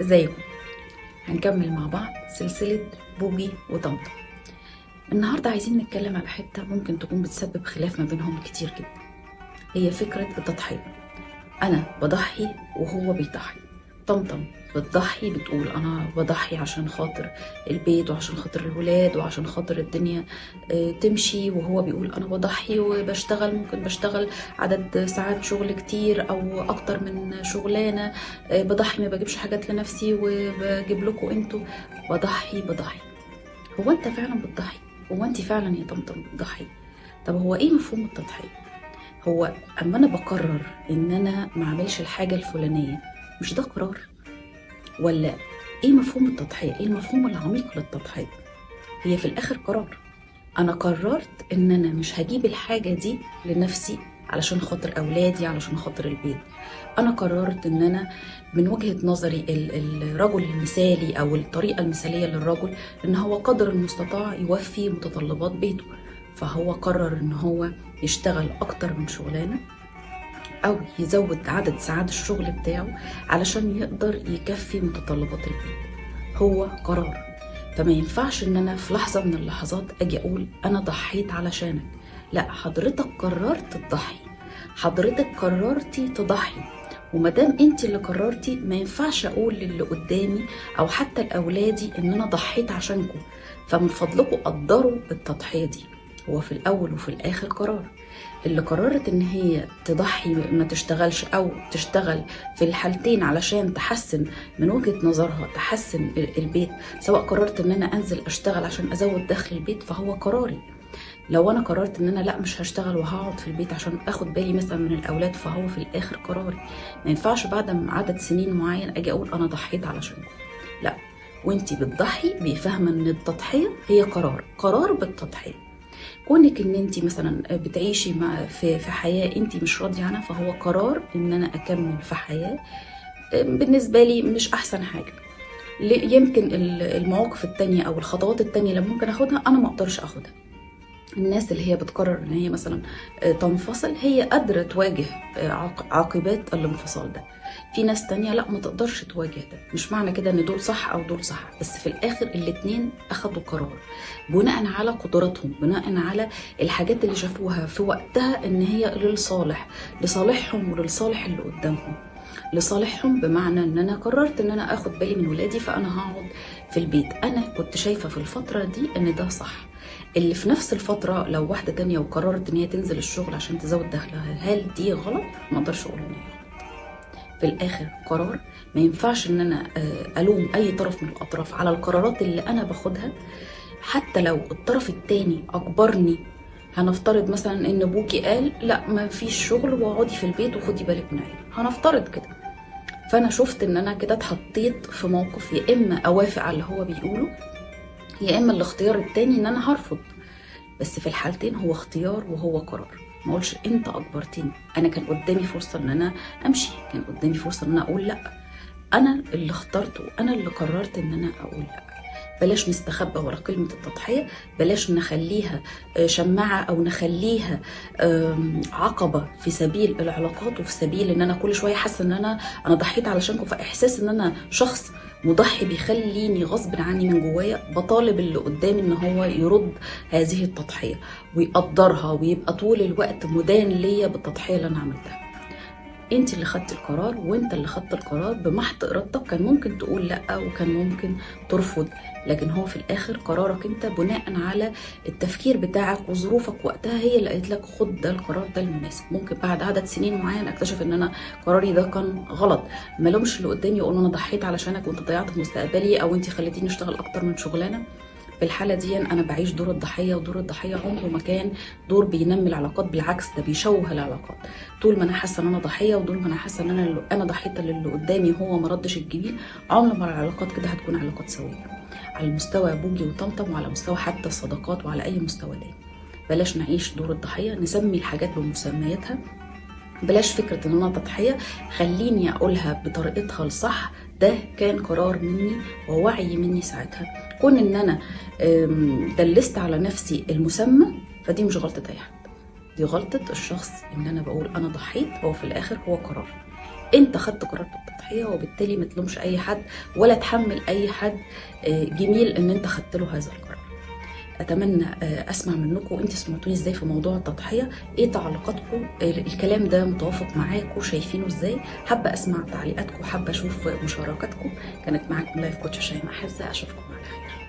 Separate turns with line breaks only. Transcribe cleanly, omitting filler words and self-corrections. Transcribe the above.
ازيكم؟ هنكمل مع بعض سلسلة بوجي وطمطم. النهاردة عايزين نتكلم على حتة ممكن تكون بتسبب خلاف ما بينهم كتير جدا، هي فكرة التضحية. أنا بضحي وهو بيضحي. طمطم بتضحي، بتقول أنا بضحي عشان خاطر البيت وعشان خاطر الولاد وعشان خاطر الدنيا تمشي، وهو بيقول أنا بضحي وبشتغل، ممكن بشتغل عدد ساعات شغل كتير أو أكتر من شغلانة، بضحي، ما بجيبش حاجات لنفسي وبجيب لكم انتوا. بضحي. هو أنت فعلا بتضحي؟ هو أنت فعلا يا طمطم بتضحي؟ طب هو إيه مفهوم التضحية؟ هو اما انا بقرر ان انا ما اعملش الحاجه الفلانيه، مش ده قرار؟ ولا ايه مفهوم التضحيه؟ ايه المفهوم العميق للتضحيه؟ هي في الاخر قرار. انا قررت ان انا مش هجيب الحاجه دي لنفسي علشان خاطر اولادي، علشان خاطر البيت. انا قررت ان انا من وجهه نظري الرجل المثالي او الطريقه المثاليه للرجل ان هو قدر المستطاع يوفي متطلبات بيته، فهو قرر ان هو يشتغل اكتر من شغلانه او يزود عدد ساعات الشغل بتاعه علشان يقدر يكفي متطلبات البيت. هو قرار. فما ينفعش ان انا في لحظة من اللحظات اجي اقول انا ضحيت علشانك. لا، حضرتك قررت تضحي، حضرتك قررتي تضحي، ومادام انت اللي قررتي ما ينفعش اقول للي قدامي او حتى لاولادي ان انا ضحيت عشانكم. فمن فضلكم قدروا التضحية دي. هو في الاول وفي الاخر قرار. اللي قررت ان هي تضحي ما تشتغلش او تشتغل في الحالتين علشان تحسن من وجهة نظرها، تحسن البيت، سواء قررت ان انا انزل اشتغل عشان ازود دخل البيت فهو قراري. لو انا قررت ان انا لا مش هشتغل وهقعد في البيت عشان اخد بالي مثلا من الاولاد فهو في الاخر قراري. ما ينفعش بعد عدد سنين معين اجي اقول انا ضحيت علشانكم. لا، وانتي بتضحي بفهم ان التضحية هي قرار بالتضحية. كونك ان انت مثلا بتعيشي في حياه انت مش راضيه عنها فهو قرار ان انا اكمل في حياه بالنسبه لي مش احسن حاجه. يمكن المواقف التانية او الخطوات التانية اللي ممكن اخدها انا ما اقدرش اخدها. الناس اللي هي بتقرر ان هي مثلا تنفصل هي قادرة تواجه عاقبات الانفصال ده. في ناس تانية لا، ما تقدرش تواجه ده. مش معنى كده ان دول صح او دول صح، بس في الاخر الاتنين اخدوا قرار بناء على قدراتهم، بناء على الحاجات اللي شافوها في وقتها ان هي للصالح، لصالحهم وللصالح اللي قدامهم. لصالحهم بمعنى ان انا قررت ان انا اخد بالي من ولادي فانا هقعد في البيت. انا كنت شايفة في الفترة دي ان ده صح. اللي في نفس الفترة لو واحدة تانية وقررت ان هي تنزل الشغل عشان تزود دخلها، هل دي غلط؟ ما اقدرش اقول ان هي غلط. في الاخر قرار. ما ينفعش ان انا الوم اي طرف من الاطراف على القرارات اللي انا باخدها، حتى لو الطرف التاني اجبرني. هنفترض مثلا ان ابوكي قال لا ما فيش شغل واقعدي في البيت وخدي بالك من عيالك، هنفترض كده. فانا شفت ان انا كده اتحطيت في موقف يا اما اوافق على اللي هو بيقوله يا اما الاختيار التاني ان انا هرفض. بس في الحالتين هو اختيار وهو قرار. ما اقولش انت اجبرتني، انا كان قدامي فرصه ان انا امشي، كان قدامي فرصه ان انا اقول لا. انا اللي اخترته وانا اللي قررت ان انا اقول لا. بلاش نستخبى ورا كلمه التضحيه، بلاش نخليها شماعه او نخليها عقبه في سبيل العلاقات وفي سبيل ان انا كل شويه حاسه ان انا ضحيت علشانكم. فاحساس ان انا شخص مضحي بيخليني غصب عني من جوايا بطالب اللي قدامي ان هو يرد هذه التضحيه ويقدرها ويبقى طول الوقت مدان ليا بالتضحيه اللي انا عملتها. انت اللي خدت القرار وانت اللي خدت القرار بمحض ارادتك. كان ممكن تقول لا وكان ممكن ترفض، لكن هو في الاخر قرارك انت بناء على التفكير بتاعك وظروفك وقتها هي اللي قالت لك خد ده القرار ده المناسب. ممكن بعد عدد سنين معين اكتشف ان انا قراري ده كان غلط. ما لومش اللي قدامي يقول انا ضحيت علشانك وانت ضيعت مستقبلي او انت خليتيني اشتغل اكتر من شغلانه. في الحالة دي أنا بعيش دور الضحية، ودور الضحية عمره ما كان دور بينمي العلاقات، بالعكس ده بيشوه العلاقات. طول ما أنا حاسة إن أنا ضحية وطول ما أنا حاسة إن أنا ضحية للي قدامي هو ما ردش الجميل، عمر ما العلاقات كده هتكون علاقات سوية على المستوى بوجي وطمطم وعلى مستوى حتى الصداقات وعلى أي مستوى تاني. بلاش نعيش دور الضحية، نسمي الحاجات بمسمياتها. بلاش فكرة ان انا تضحية، خليني اقولها بطريقتها الصح. ده كان قرار مني ووعي مني ساعتها. كون ان انا دلست على نفسي المسمى فدي مش غلطة اي حد، دي غلطة الشخص. ان انا بقول انا ضحيت، هو في الاخر هو قرار. انت خدت قرار بالتضحيه، وبالتالي ما تلومش اي حد ولا تحمل اي حد جميل ان انت خدت له هذا القرار. اتمنى اسمع منكم انتوا سمعتوني ازاي في موضوع التضحيه، ايه تعليقاتكم؟ الكلام ده متوافق معاكم؟ شايفينه ازاي؟ حابه اسمع تعليقاتكم، حابه اشوف مشاركاتكم. كانت معاكم لايف كوتش شيماء حفظه، اشوفكم على خير.